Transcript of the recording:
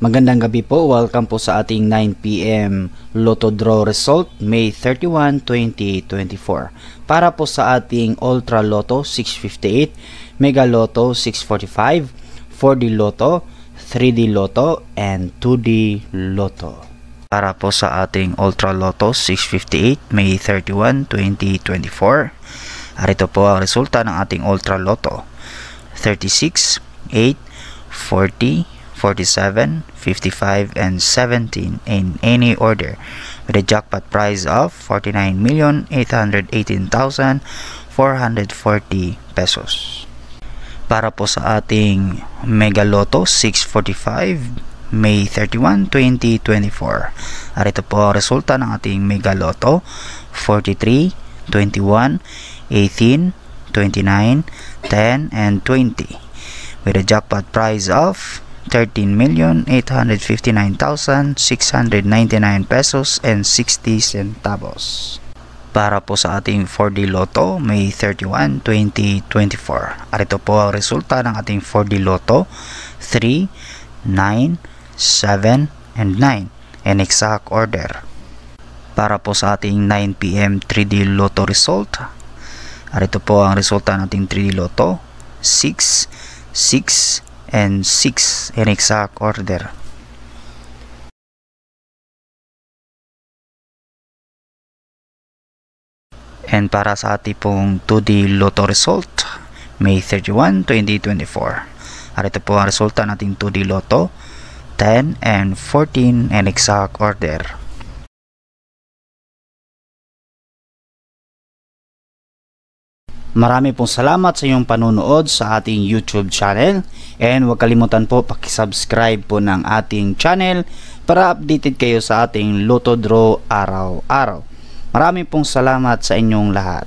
Magandang gabi po, welcome po sa ating 9 PM Lotto Draw Result May 31, 2024. Para po sa ating Ultra Lotto 658, Mega Lotto 645, 4D Lotto, 3D Lotto, and 2D Lotto. Para po sa ating Ultra Lotto 658 May 31, 2024. Arito po ang resulta ng ating Ultra Lotto: 36, 8, 40, 47, 55, and 17 in any order, with a jackpot prize of 49,818,440 pesos. Para po sa ating Mega Lotto 645 May 31, 2024. Arito po ang resulta ng ating Mega Lotto: 43, 21, 18, 29, 10, and 20, with a jackpot prize of 13,859,699 pesos and 60 centavos. Para po sa ating 4D Lotto May 31, 2024. Arito po ang resulta ng ating 4D Lotto: 3, 9, 7, and 9 in exact order. Para po sa ating 9 PM 3D Lotto result. Arito po ang resulta ng ating 3D Lotto: 6, 6, and 6 in exact order. And para sa ating pong 2D Lotto result May 31, 2024. Arito po ang resulta ng ating 2D Lotto: 10 and 14 in exact order. Marami pong salamat sa iyong panunood sa ating YouTube channel, and huwag kalimutan po pakisubscribe po ng ating channel para updated kayo sa ating Lotto Draw araw-araw. Marami pong salamat sa inyong lahat.